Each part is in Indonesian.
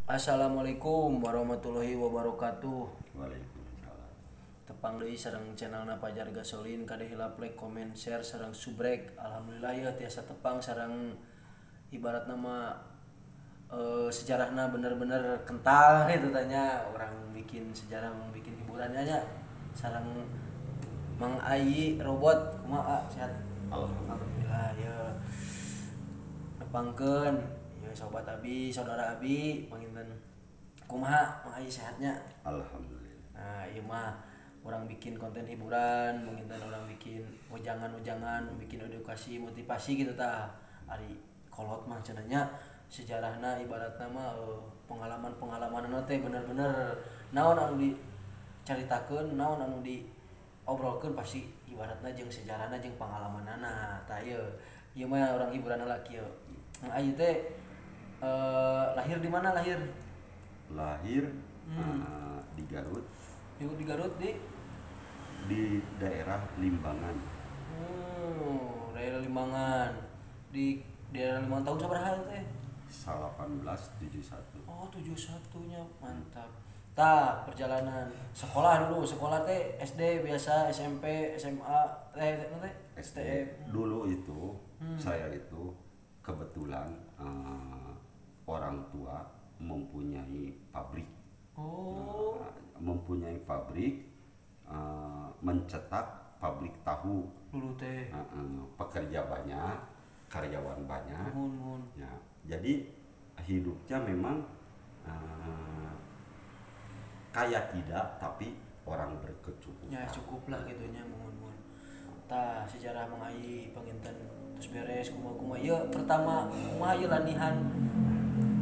Assalamualaikum warahmatullahi wabarakatuh. Waalaikumsalam. Tepang deui sareng channelna Pajar Gasolin kada hilap like, comment, share sareng subrek. Alhamdulillah ya tiasa tepang sareng ibarat nama sejarahna bener-bener kental itu tanya orang bikin sejarah bikin hiburannya nya sareng Mang Ayi robot kumaha sehat. Alhamdulillah ya. Nepangkeun ya sobat Abi, saudara Abi panginten kumaha Mang Ayi sehatnya. Alhamdulillah. Nah, iya mah orang bikin konten hiburan, mungkin orang bikin ujangan-ujangan, bikin edukasi, motivasi gitu tah. Ari kolot mah cenanya sejarahna ibaratna mah pengalaman-pengalaman teh bener-bener naon anu dicaritakeun, naon anu diobrolkeun pasti ibaratna jeung sejarahna jeung pengalamanana. Tah ieu mah orang hiburan laki kieu. Ayu teh lahir di mana lahir? Lahir di Garut. Di Garut Di daerah Limbangan. Daerah Limbangan. Di daerah Limbangan tahun sabaraha teh? 1871. Oh, 71-nya mantap. Tah, perjalanan sekolah dulu, sekolah teh SD biasa, SMP, SMA, STM. Dulu itu saya itu kebetulan orang tua mempunyai pabrik. Oh. Mempunyai pabrik mencetak pabrik tahu. Dulu teh. Pekerja banyak, karyawan banyak. Ya, jadi hidupnya memang kaya tidak, tapi orang berkecukupan. Ya cukup lah gitunya mun. Tah sejarah Mang Ayi panginten terus beres kumaha ieu pertama kumaha ieu lanihan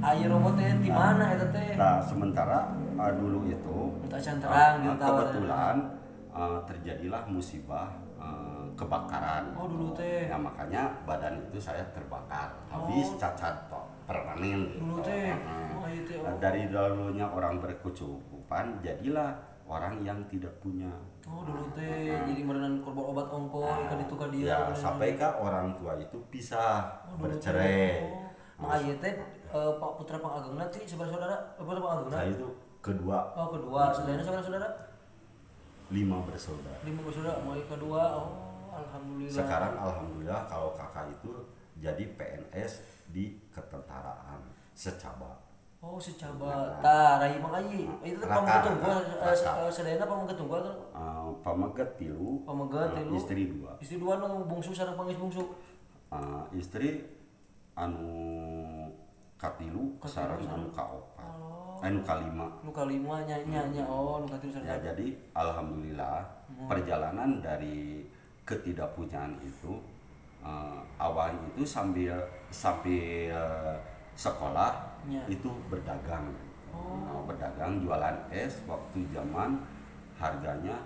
Ayi robot teh di mana eta teh? Nah, sementara dulu itu kebetulan terjadilah musibah kebakaran. Oh, dulu teh. Nah, makanya badan itu saya terbakar. Habis cacat permanen. Dulu teh. Dari dulunya orang berkecukupan jadilah orang yang tidak punya. Oh, dulu teh. Jadi merenan korban obat ongko ikan itu ka dia. Ya, sampai ke orang tua itu pisah, bercerai. Mang Ayi teh Pak putra Pangagengna teh saudara putra Pangagengna. Saya itu kedua. Oh, kedua. Saudara-saudara? 5 bersaudara. 5 bersaudara, Mang Ayi kedua. Oh, alhamdulillah. Sekarang alhamdulillah kalau kakak itu jadi PNS di ketentaraan Secaba. Oh, Secaba. Tah, rai Mang Ayi. Itu pamaget tunggal, sadayana pamaget tunggal kan? Pamaget tilu. Istri 2. Istri 2 nu bungsu sareng pangis bungsu. Istri anu katilu sareng anu kaopat. Nu kalima. Nu kalima nya oh nu katilu sareng. Ya, jadi alhamdulillah perjalanan dari ketidakpunyaan itu awalnya itu sambil sekolah itu berdagang. Berdagang jualan es waktu zaman harganya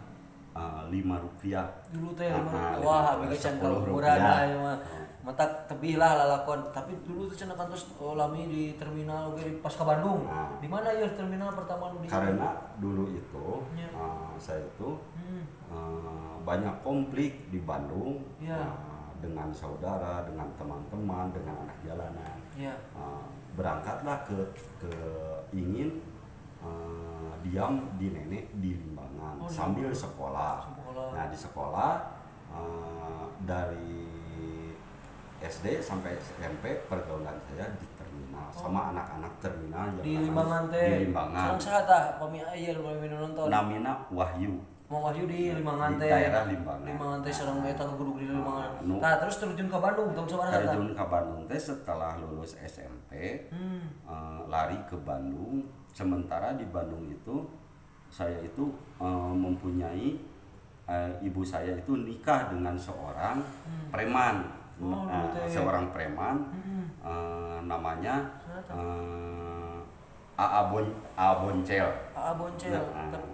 Rp5. Dulu teh wah bege can kaluhuran aya mah. Matak tebih lah lalakon, tapi dulu tuh cenah kantos lami di terminal oge pas ke Bandung. Di mana ya terminal pertama di? Karena dulu itu saya itu banyak konflik di Bandung. Dengan saudara, dengan teman-teman, dengan anak jalanan. Berangkatlah ke ingin diam di nenek di Limbangan sambil sekolah. Nah, di sekolah dari SD sampai SMP pergaulan saya di terminal sama anak-anak terminal yang di Limbangan teh. Di Limbangan. Sareng saha tah pami aya pami nonton? Namina Wahyu. Mang Wahyu di Limbangan teh. Di daerah Limbangan. Limbangan teh sareng eta gudug di Limbangan. Nah, terus terjun ke Bandung tahun sabaraha tah? Terjun ke Bandung teh setelah lulus SMP. Lari ke Bandung. Sementara di Bandung itu saya itu mempunyai ibu saya itu nikah dengan seorang preman. Seorang preman namanya AA Boncel. AA Boncel.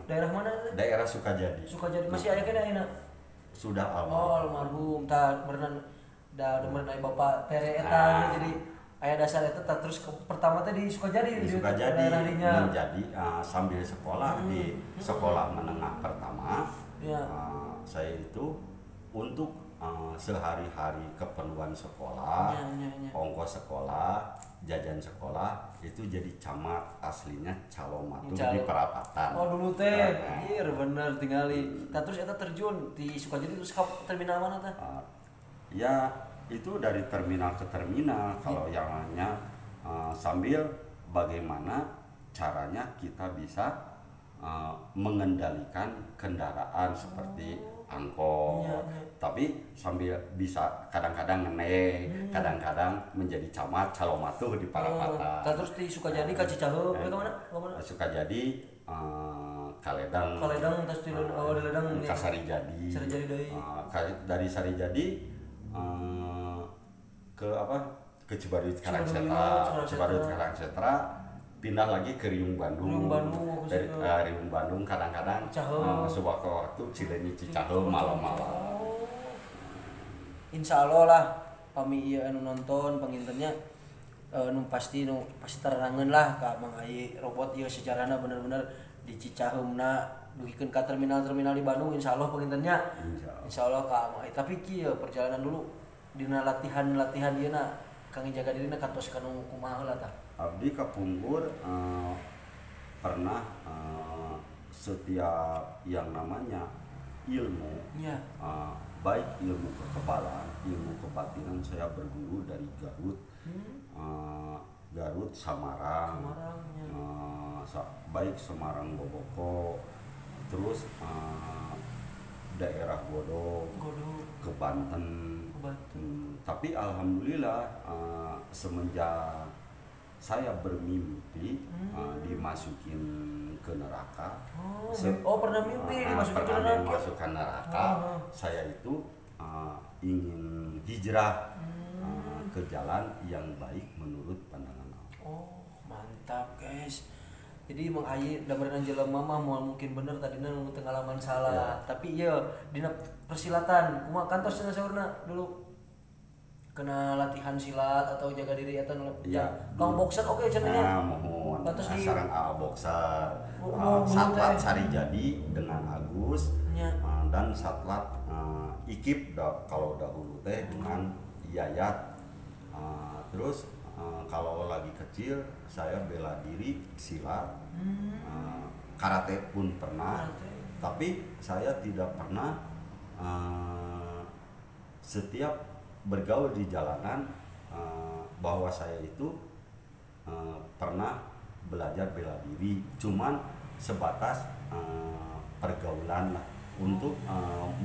Daerah mana? Daerah Sukajadi. Sukajadi masih aya kana ayeuna? Sudah almarhum. Oh, almarhum. Tah berenang aya bapak tere eta jadi aya dasar eta terus pertama teh di Sukajadi. Di Sukajadi menjadi sambil sekolah di sekolah menengah pertama. Saya itu untuk sehari-hari keperluan sekolah, ongkos sekolah, jajan sekolah itu jadi camat, aslinya Calomatu di Perapatan. Oh dulu teh, iya bener tinggali. Terus eta terjun di Sukajadi terus ke terminal mana teh? Ya itu dari terminal ke terminal. Kalau yang hanya sambil bagaimana caranya kita bisa mengendalikan kendaraan seperti angkot, tapi sambil bisa kadang-kadang ngenek, kadang-kadang menjadi camat Calomatu di Parapatan. Terus di Sukajadi ke Cicaheum, kemana? Sukajadi, Kaledang, terus di Ledang ke Sarijadi. Dari Sarijadi ke apa? Ke Cibaruyut Karangsetra, pindah lagi ke Riung Bandung. Dari Riung Bandung kadang-kadang sewaktu-waktu Cileunyi Cicaheum malam-malam. Insya Allah lah pami ieu anu nonton pangintennya nu pasti terangeun lah ka Mang Ayi robot ieu sejarahna bener-bener di Cicaheumna duhikeun ka terminal-terminal di Bandung insyaallah pangintennya. Insyaallah ka Mang Ayi. Tapi kieu perjalanan dulu dina latihan ieu na kang jaga dirina kantos kanu kumaha heula tah. Abdi kapungkur pernah setiap yang namanya ilmu, baik ilmu kekebalan, ilmu kebatinan saya berguru dari Garut, Samarang, baik Semarang Boboko, terus daerah Godog, ke Banten. Tapi alhamdulillah semenjak saya bermimpi dimasukin ke neraka. Pernah mimpi dimasukin ke neraka. Saya itu ingin hijrah ke jalan yang baik menurut pandangan Allah. Oh, mantap guys. Jadi Mang Ayi dameran jelema mah moal mungkin bener tadina nu pengalaman salah. Tapi ieu dina persilatan kumaha kantos cenah saurna dulu kena latihan silat atau jaga diri atau kang boxer oke cenanya. Mohon sareng boxer. Satlat Sarijadi dengan Agus dan Satlat Ikip kalau dahulu teh dengan Yayat. Terus kalau lagi kecil saya bela diri silat, karate pun pernah. Tapi saya tidak pernah setiap bergaul di jalanan bahwa saya itu pernah belajar bela diri, cuman sebatas pergaulan lah untuk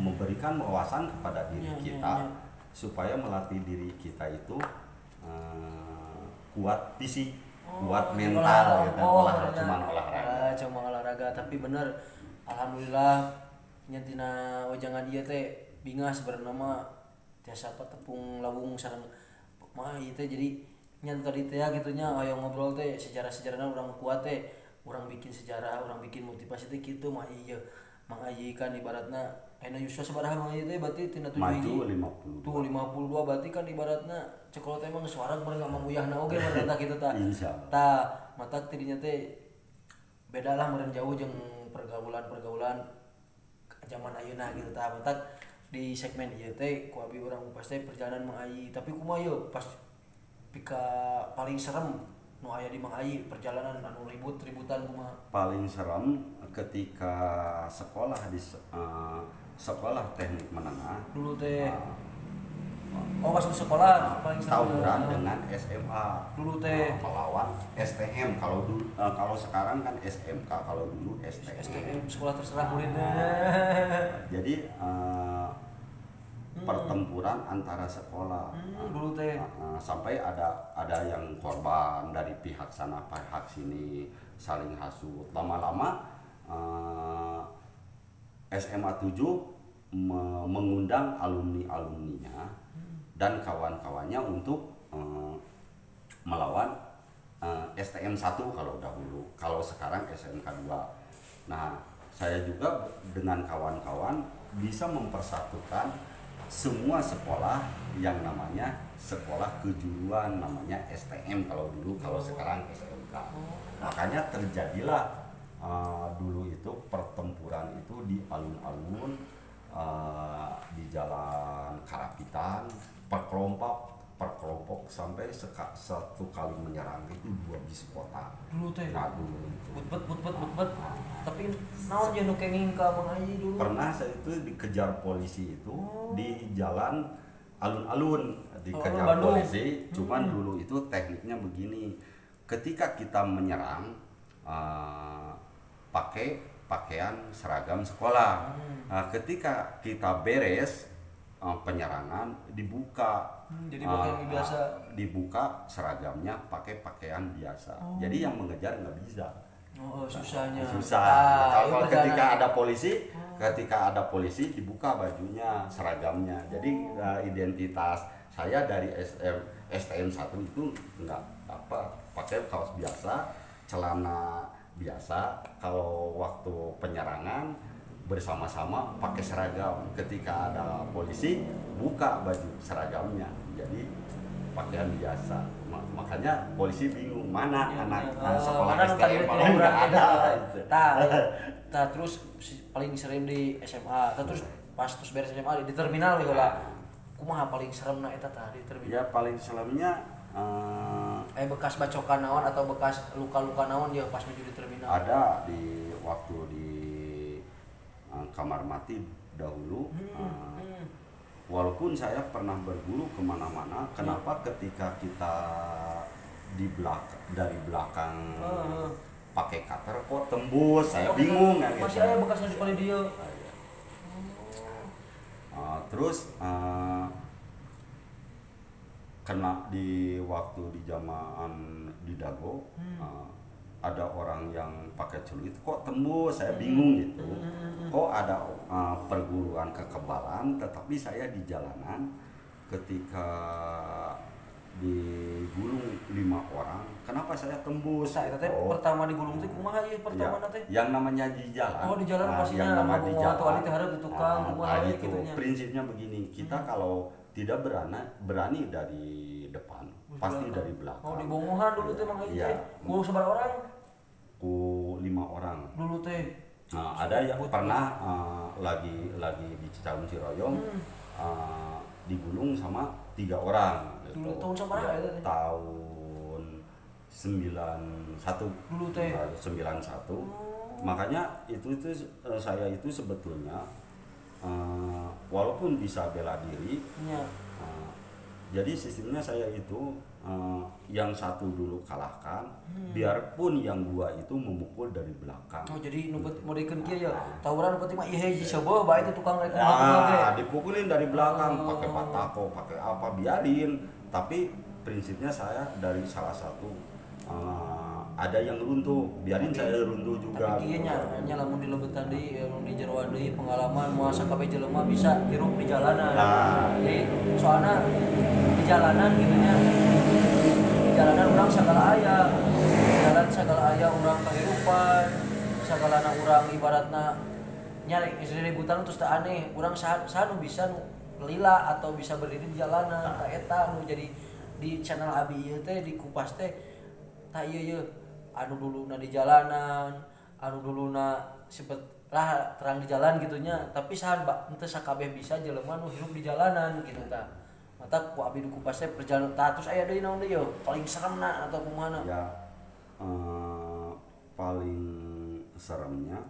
memberikan wawasan kepada diri kita supaya melatih diri kita itu kuat fisik, kuat mental gitu. Cuma olahraga tapi bener alhamdulillah nyentina wajangan dia teh bingas bernama tiasa tepung lawung sareng mah ieu teh jadi nyan tadi teh gitunya aya ngobrol teh sejarah-sejarahna urang kuat teh urang bikin sejarah urang bikin motivasi teh kitu mah ieu Mang Ayi kan ibaratna aya yuswa sabaraha Mang Ayi teh berarti tina 7 hiji tuh 52 berarti kan ibaratna cekolot teh mah suara bareng sama uyahna oge mah kitu tah tah matak tidinya teh beda lah meureun jauh jeung pergaulan zaman ayeuna gitu tah matak di segmen ieu teh ku abi urang pas teh perjalanan Mang Ayi tapi kumaha yeuh pas pika paling serem nu aya di Mang Ayi perjalanan anu ribut-ributan kumaha paling serem ketika sekolah di sekolah teknik menengah dulu teh pas sekolah paling serem tawuran dengan SMA dulu teh melawan STM kalau sekarang kan SMK kalau dulu STM sekolah terserah muridnya jadi pertempuran antara sekolah dulu teh sampai ada yang korban dari pihak sana pihak sini saling hasut lama-lama SMA 7 mengundang alumninya dan kawan-kawannya untuk melawan STM 1 kalau dahulu, kalau sekarang SMK 2. Nah, saya juga dengan kawan-kawan bisa mempersatukan semua sekolah yang namanya sekolah kejuruan namanya STM kalau dulu, kalau sekarang SMK. Makanya terjadilah dulu itu pertempuran itu di alun-alun di Jalan Karapitan per kelompok sampai satu kali menyerang itu 2 bis kota Dulu teh. nah dulu itu. Bet. Tapi naon je nu kenging ka Mang Haji dulu? Pernah saya itu dikejar polisi itu di jalan alun-alun dikejar Bandung. polisi. Cuman dulu itu tekniknya begini, ketika kita menyerang pakai pakaian seragam sekolah. Nah, ketika kita beres penyerangan dibuka, jadi pakaian biasa. Dibuka seragamnya pakai pakaian biasa. Jadi yang mengejar nggak bisa. Susahnya. Susah. Kalau iya, ketika ada polisi dibuka bajunya, seragamnya. Jadi identitas saya dari STM 1 itu enggak pakai kaos biasa, celana biasa. Kalau waktu penyerangan bersama-sama pakai seragam. Ketika ada polisi buka baju seragamnya. Jadi pakaian biasa. Makanya polisi bingung mana anak sekolah STM kalau nggak ada. Terus paling sering di SMA, terus pas beres SMA di terminal gitu lah. Kumaha paling seremna eta tah di terminal? Ya paling seremnya bekas bacokan naon atau bekas luka-luka naon ya pas menuju di terminal. Ada waktu di kamar mati dahulu. Walaupun saya pernah berguru kemana-mana, kenapa ketika kita dari belakang pakai cutter kok tembus, saya bingung ya gitu. Masih ada bekas di sekolah dia. Terus kena di waktu di jamaan di Dago, ada orang yang pakai celurit kok tembus, saya bingung gitu. Kok ada perguruan kekebalan, tetapi saya di jalanan ketika digulung 5 orang, kenapa saya tembus? Saya teh pertama digulung teh kumaha ieu pertama teh? Yang namanya di jalan. Oh, di jalan pastinya yang nama di jalan. Atau teh hareup di tukang kumaha gitu. kitu nya. Prinsipnya begini, kita kalau tidak berani dari depan, pasti dari belakang. Oh, di Bongohan dulu teh Mang Haji Iya. teh. Gulung sabaraha orang? Ku 5 orang. Dulu teh. Ada yang pernah lagi di Cicahem Ciroyom digulung sama 3 orang. Dulu tahun sabaraha eta teh? Tahun 91. Dulu teh. 91. Makanya itu saya itu sebetulnya walaupun bisa bela diri, jadi sistemnya saya itu yang satu dulu kalahkan, biarpun yang 2 itu memukul dari belakang. Oh, jadi nu mau dikeun kieu ya. Tawuran penting mah ieu hiji coba bae itu tukang rek dipukulin dari belakang pakai batako, pakai apa biarin. Tapi prinsipnya saya dari salah satu ada yang runtuh, biarin saya runtuh juga. Tapi kieu nya lamun di lebetan deui, lamun di jeroan deui pengalaman moal sakabeh jelema bisa hirup di jalanan. Jadi soalna di jalanan gitu nya. Di jalanan urang sagala aya. Jalan sagala aya urang kahirupan, sagalana urang ibaratna nyari ributan terus teu aneh. Urang saha nu bisa nu lila atau bisa berdiri di jalanan. Tah eta nu jadi di channel abi ieu teh di Kupas teh tah ieu anu duluna di jalanan, anu duluna sempet lah terang di jalan gitunya, tapi saha henteu sakabeh bisa jelema nu hirup di jalanan gitu tah. Mata ku abdi di Kupas teh perjalanan tah terus aya deui naon deui yo paling seremna atau kumaha? Ya paling seremnya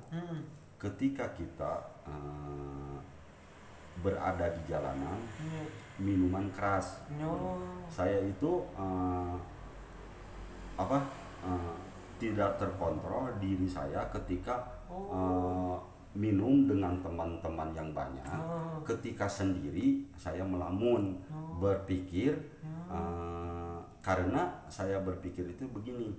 ketika kita berada di jalanan minuman keras. Saya itu tidak terkontrol diri saya ketika minum dengan teman-teman yang banyak. Ketika sendiri saya melamun, berpikir karena saya berpikir itu begini,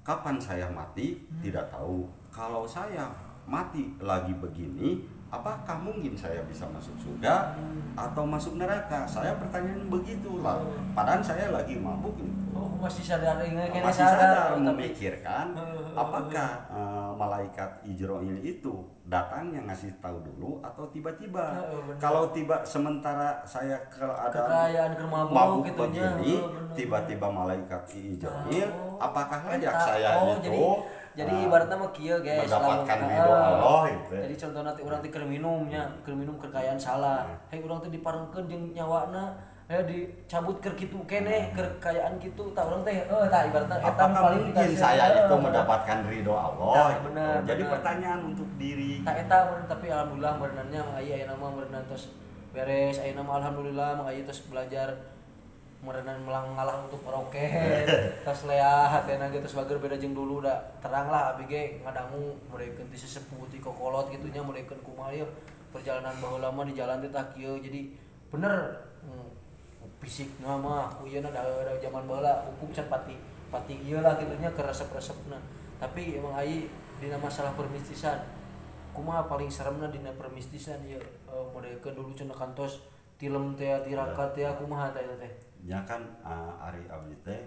kapan saya mati tidak tahu. Kalau saya mati lagi begini, apakah mungkin saya bisa masuk surga atau masuk neraka? Saya pertanyaan begitulah. Padahal saya lagi mabuk. Masih sadar masih sadar memikirkan apakah malaikat Ijroil itu datang yang ngasih tahu dulu atau tiba-tiba. Kalau sementara saya keadaan mabuk begini, tiba-tiba malaikat Ijroil, apakah layak saya itu Jadi ibaratnya mah kieu guys, mendapatkan ridho Allah itu. Jadi contoh nanti orang teh keur minumnya, keur minum kekayaan salah. Urang teh diparengkeun jeung nyawana, dicabut keur kitu keneh, kekayaan kitu tah urang teh tah ibaratnya eta paling mungkin saya itu mendapatkan ridho Allah. Bener, jadi pertanyaan untuk diri. Tah eta tapi alhamdulillah berenannya mah aya nama berenan tos beres, aya nama alhamdulillah mah aya tos belajar merenan ngalah untuk roket tos leah hatena ge tos bager beda jeung dulu da terang lah abi ge ngadangu murekeun ti sesepuh ti kokolot kitu nya murekeun kumaha ieu perjalanan baheula mah di jalan teh tah kieu jadi bener fisik mah ku ieu da zaman baheula hukum can pati ieu lah kitu nya keur resep-resepna tapi emang ai dina masalah permistisan kumaha paling seremna dina permistisan ieu murekeun dulu cenah kantos tilem teh tirakat teh kumaha teh teh ya kan ari abdi teh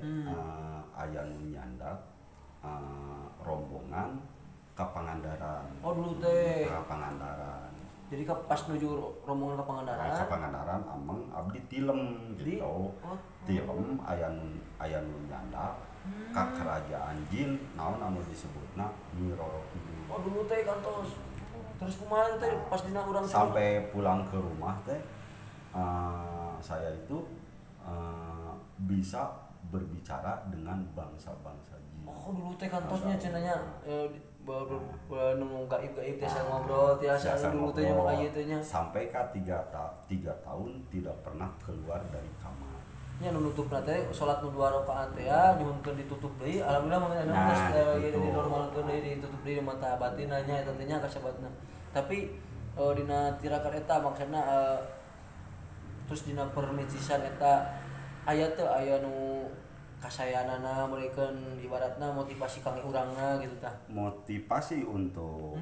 aya nu nyandak rombongan ka Pangandaran. Oh dulu teh ka Pangandaran. Jadi pas nuju rombongan ke Pangandaran. Ka Pangandaran ameng abdi tilem gitu. Tilem aya nu nyandak ka kerajaan jin naon anu disebutna Nyi Roro Kidul. Oh dulu teh kantos. Terus kumaha teh pas dina urang sampai pulang ke rumah teh saya itu bisa berbicara dengan bangsa-bangsa jin. Oh dulu teh kantosnya cenanya nu gaib-gaib teh saya ngobrol tiasa dulu teh mah aya teh nya. Sampai ka 3 tahun tidak pernah keluar dari kamar. Nya nu nutupna teh salat nu 2 rakaat teh nyuhunkeun ditutup deui alhamdulillah mah geus dinormalkeun deui ditutup deui mata batinna nya eta teh nya kasabatna. Tapi dina tirakat eta maksudna terus dina permisisan eta aya teu aya nu kasayanana merikeun ibaratna motivasi kangge urangna gitu tah. Motivasi untuk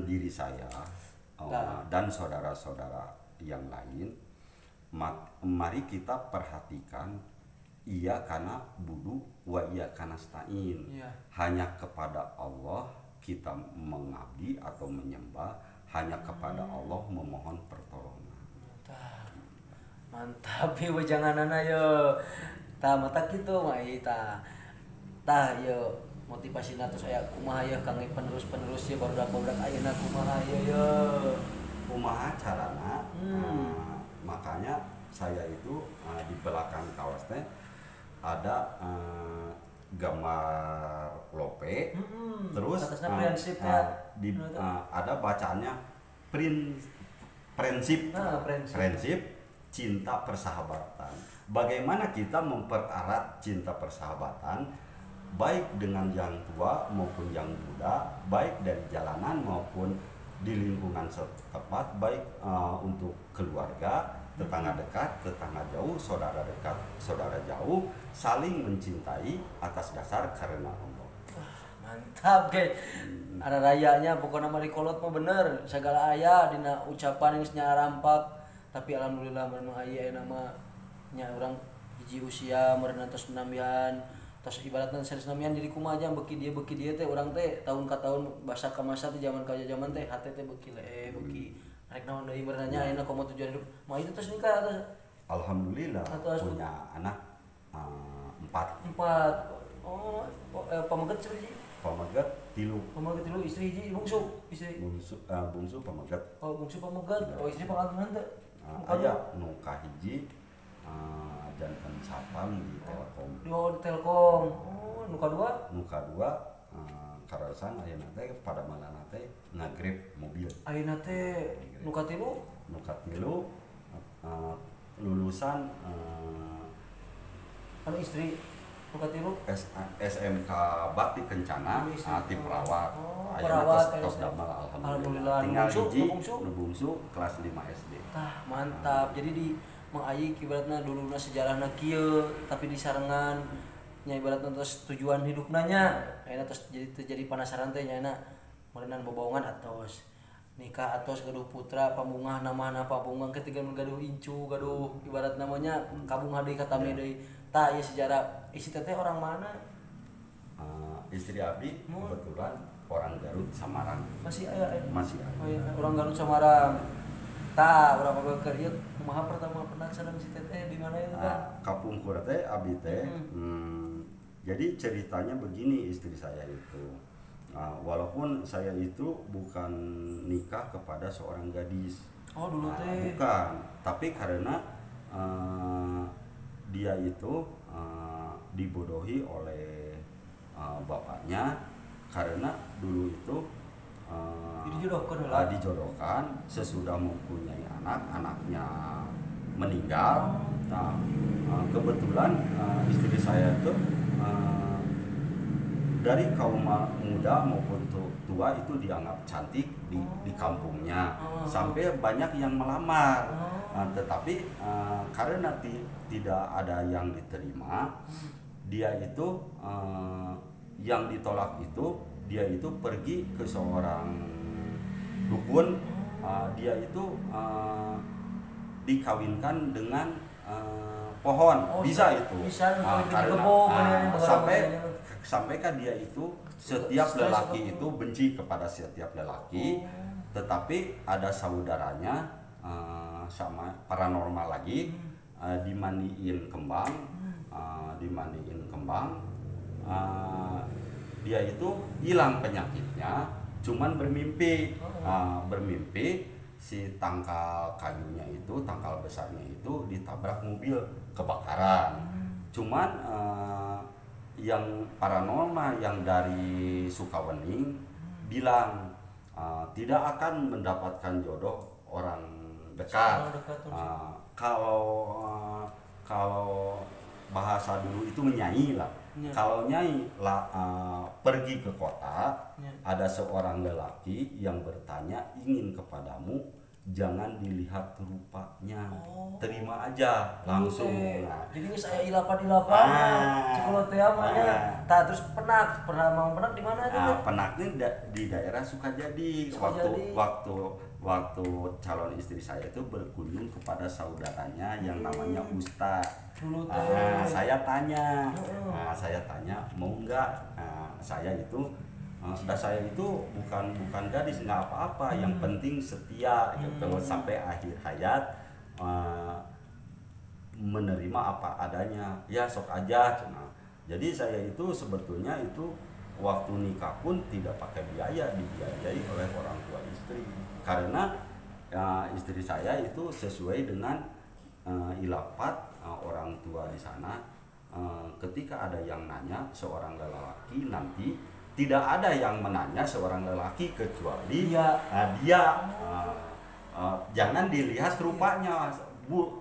diri saya dan saudara-saudara yang lain mari kita perhatikan iya kana budu wa iya kana stain. Hanya kepada Allah kita mengabdi atau menyembah, hanya kepada Allah memohon pertolongan. Mantap ya wajanganana yo tah mata kitu mah tah yo motivasina terus aya kumaha ya kangge penerus-penerus ya barudak-barudak ayeuna kumaha yo kumaha carana makanya saya itu di belakang kaos teh ada gambar lope terus ada bacaannya prinsip cinta persahabatan. Bagaimana kita mempererat cinta persahabatan baik dengan yang tua maupun yang muda, baik dari jalanan maupun di lingkungan setempat, baik untuk keluarga, tetangga dekat, tetangga jauh, saudara dekat, saudara jauh, saling mencintai atas dasar karena Allah. Mantap guys. Ada rayanya pokoknya mari kolot mah bener segala aya dina ucapan geus nyarampak. Tapi alhamdulillah memang aya nama nya urang hiji usia meureunan tos nambihan tos ibaratna sanes nambihan jadi kumaha aja beuki dia teh urang teh tahun ka tahun basa ka masa teh zaman ka zaman teh hate teh beuki beuki rek naon deui meureunan nya ayeuna komo tujuan hidup mah itu tos nikah atas alhamdulillah punya anak 4 pameget hiji pameget 3 istri hiji bungsu pameget bungsu pameget istri pangantunan teh aya nu kahiji jantan sapam di Telkom. Di Telkom. Nu kadua karasan ayeuna teh pada malana teh ngagrep mobil. Ayeuna teh nu katilu lulusan anu istri nu katilu SMK Bakti Kencana ti perawat. Perawat tos damel alhamdulillah. Tinggal hiji nu bungsu kelas 5 SD. Tah mantap. Jadi di Mang Ayi ibaratna duluna sejarahna kieu tapi disarengan nya ibaratna terus tujuan hidupna nya ayeuna terus jadi penasaran teh nya meureunan boboongan atos nikah atos gaduh putra pambungah namana pabungang ketiga gaduh incu gaduh ibarat namanya kabungah deui katami deui tah ieu sejarah isi teh orang mana istri abdi kebetulan orang Garut Samarang masih aya orang Garut Samarang tah urang keur ieu kumaha pertama pernah sadang si teteh di mana itu kan kapungkur teh abdi teh jadi ceritanya begini istri saya itu Nah, walaupun saya itu bukan nikah kepada seorang gadis. Oh dulu teh. Bukan, tapi karena dia itu dibodohi oleh bapaknya, karena dulu itu dijodohkan sesudah mempunyai anak, anaknya meninggal. Nah, kebetulan istri saya itu dari kaum muda maupun tua itu dianggap cantik di kampungnya, sampai banyak yang melamar. Tetapi karena tidak ada yang diterima, dia itu yang ditolak itu, dia itu pergi ke seorang dukun. Dia itu dikawinkan dengan pohon. Bisa itu. Karena sampaikan dia itu setiap lelaki itu benci kepada setiap lelaki, tetapi ada saudaranya sama paranormal lagi, dimandiin kembang, dia itu hilang penyakitnya, cuman bermimpi si tangkal kayunya itu, tangkal besarnya itu ditabrak mobil, kebakaran. Cuman yang paranormal yang dari Sukawening bilang tidak akan mendapatkan jodoh orang dekat. Kalau bahasa dulu itu menyanyi lah. Kalau nyai pergi ke kota, ada seorang lelaki yang bertanya, ingin kepadamu, jangan dilihat rupanya, terima aja langsung. Jadi ini saya ilapan sekolah teh amanya. Terus penak di mana aja? Penaknya di daerah Sukajadi. Waktu calon istri saya itu berkunjung kepada saudaranya yang namanya Ustaz. Saya tanya mau nggak? Saya itu bukan gadis, nggak apa-apa, yang penting setia gitu sampai akhir hayat, menerima apa adanya, ya sok aja. Jadi saya itu sebetulnya itu waktu nikah pun tidak pakai biaya, dibiayai oleh orang tua istri, karena istri saya itu sesuai dengan ilapat orang tua di sana. Ketika ada yang nanya seorang lelaki, nanti tidak ada yang menanya seorang lelaki kecuali dia. Jangan dilihat rupanya,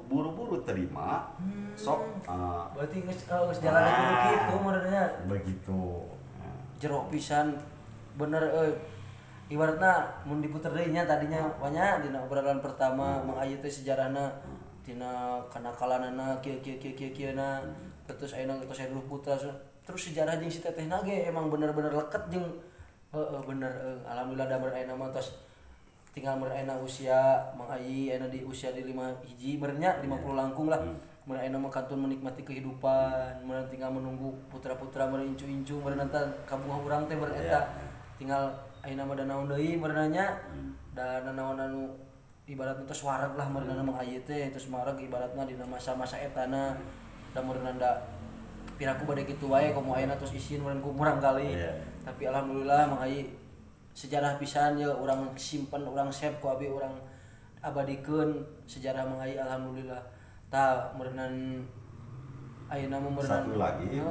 buru-buru terima, sok. Berarti geus jalan kitu modelnya. Begitu. Jerok pisan bener ibaratna mun diputer deui nya tadinya banyak dina obrolan pertama Mang Ayu teh sejarahna tina kanakalanana kieu-kieu-na, terus ayeuna tos Dulu Putra, terus sejarah jeung si tetehna ge emang bener-bener leket jeung bener. Alhamdulillah da ayeuna mah tos tinggal ayeuna usia Mang Ayi, ayeuna di usia di 5 hiji berenya 50 langkung lah. Mun ayeuna mah kantun menikmati kehidupan, mun tinggal menunggu putra-putra meureun incu-incu meureun anta kabunga urang teh bereta. Tinggal ayeuna mah da naon deui berenanya, da naon anu ibaratna tos wareg lah meureunna Mang Ayi teh, tos wareg ibaratna dina masa-masa etana da meureunna da piraku bade kitu wae komo ayeuna tos isin meureun ku murang kali. Tapi alhamdulillah Mang Ayi sejarah pisan ya, urang simpen, urang save ku abi urang abadikeun sejarah Mang Ayi alhamdulillah. Merenan ayeuna mah satu lagi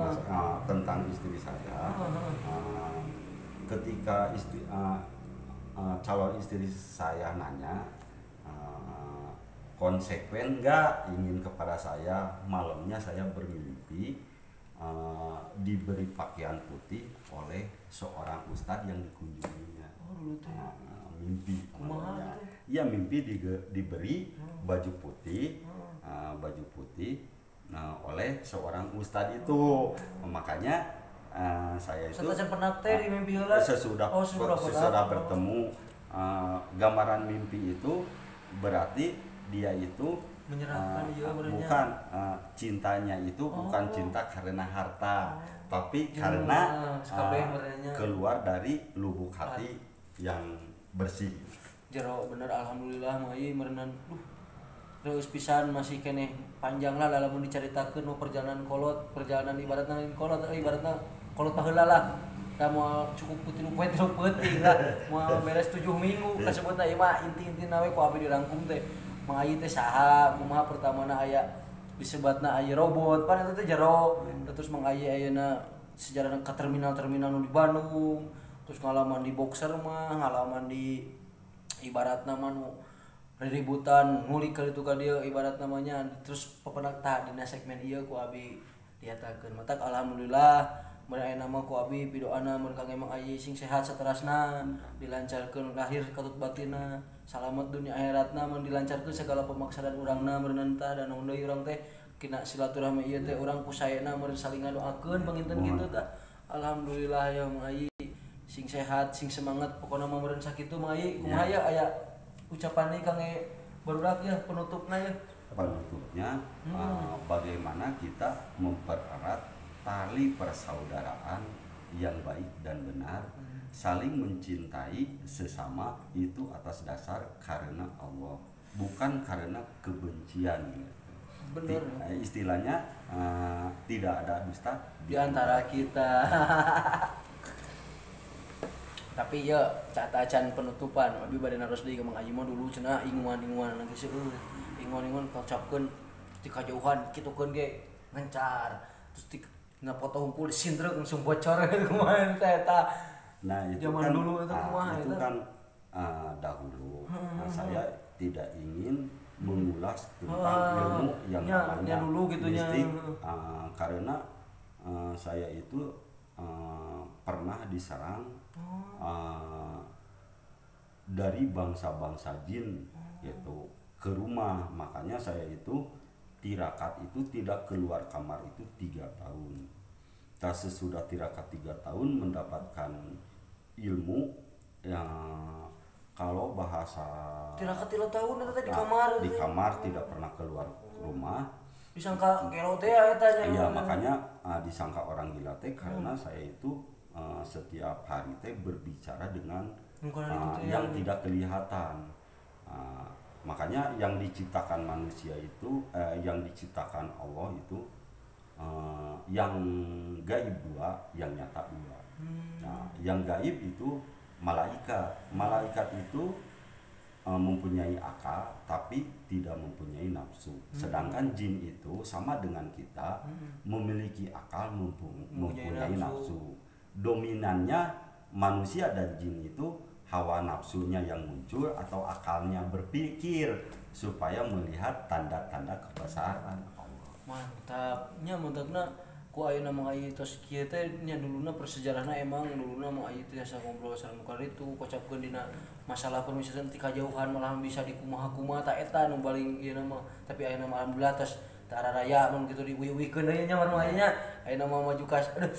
tentang istri saya. Ketika calon istri saya nanya konsekuen nggak ingin kepada saya, malamnya saya bermimpi diberi pakaian putih oleh seorang ustadz yang dikunjunginya. Mimpi. Iya, mimpi diberi baju putih. Oleh seorang ustadz itu. Makanya saya itu sesudah bertemu, gambaran mimpi itu berarti dia itu bukan cintanya itu bukan cinta karena harta, tapi karena keluar dari lubuk hati yang bersih. Jero bener alhamdulillah Mang Ayi merenan terus pisan masih kene panjang lah lamun dicaritakeun perjalanan kolot, perjalanan ibaratna kolot baheula lah. da mau cukup ku 3 poe 3 penting lah mau beres 7 minggu kasebutna ieu mah inti-intina we ku abi dirangkum teh mang aya teh saha kumaha pertamana aya disebatna aya robot pan eta teh jero terus mang aya ayeuna sejarahna ka terminal-terminal nu di Bandung terus ngalaman di boxer mah ngalaman di ibaratna mah nu ributan ngulik ka ditu ka dieu ibarat namanya terus pepenak tah dina segmen ieu ku abi diatakeun matak alhamdulillah mun aya nama ku abi pidoana mun kang emang aya sing sehat saterasna dilancarkeun lahir katut batinna salamet dunia akhiratna mun dilancarkeun segala pemaksaan urangna meureun tah dan naon deui urang teh kina silaturahmi ieu teh urang ku saena meureun saling ngadoakeun panginten kitu tah alhamdulillah ya mang aya sing sehat sing semangat pokona mah meureun sakitu mang kumaha ya aya ucapan nih kang barudak ya penutupnya ya penutupnya bagaimana kita mempererat tali persaudaraan yang baik dan benar saling mencintai sesama itu atas dasar karena Allah bukan karena kebencian benar istilahnya tidak ada dusta di antara kita tapi ya catacan penutupan abi bade naros deui ka Mang Aji mah dulu cenah inguan-inguan nanti seueur inguan-inguan kaucapkeun ti kajauhan kitukeun ge ngencar terus ti na foto humpul disindrek langsung bocor kumaha teh eta nah itu zaman kan dulu itu kumaha itu kan dahulu saya tidak ingin mengulas tentang ilmu yang namanya dulu gitu mistik karena saya itu pernah diserang dari bangsa-bangsa jin yaitu ke rumah makanya saya itu tirakat itu tidak keluar kamar itu 3 tahun. Tak sesudah tirakat 3 tahun mendapatkan ilmu yang kalau bahasa tirakat 3 tahun eta di kamar di kamar tidak pernah keluar rumah disangka gelo teh eta nya iya makanya disangka orang gila teh karena saya itu setiap hari teh berbicara dengan yang tidak kelihatan makanya yang diciptakan manusia itu yang diciptakan Allah itu yang gaib 2 yang nyata 2 nah yang gaib itu malaikat itu mempunyai akal tapi tidak mempunyai nafsu sedangkan jin itu sama dengan kita memiliki akal mempunyai nafsu dominannya manusia dan jin itu hawa nafsunya yang muncul atau akalnya berpikir supaya melihat tanda-tanda kebesaran Allah. Mantapnya ku ayeuna mah aya tos kieu teh nya duluna persejarahna emang duluna mah aya teh asa ngobrol sareng itu kocapkeun dina masalah permisalan ti kajauhan malah bisa dikumaha-kumaha ta eta nu paling ieu mah tapi ayeuna mah alhamdulillah tos tararaya mun kitu diwiwikeun deui nya mah nya ayeuna mah maju kas aduh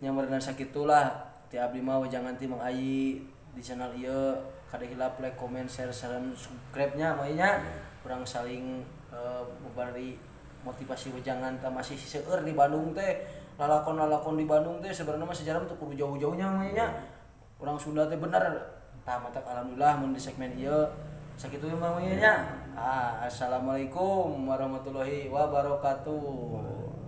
nya meureunan sakitulah ti abdi mah jangan ti Mang Ayi di channel ieu kada hilap like comment share sareng subscribe-nya mah nya urang saling memberi motivasi wejangan ta masih seueur di Bandung teh lalakon-lalakon di Bandung teh sebenarnya mah sejarah teu kudu jauh-jauhnya mah nya urang Sunda teh bener tah matak alhamdulillah mun di segmen ieu sakitu mah nya assalamualaikum warahmatullahi wabarakatuh.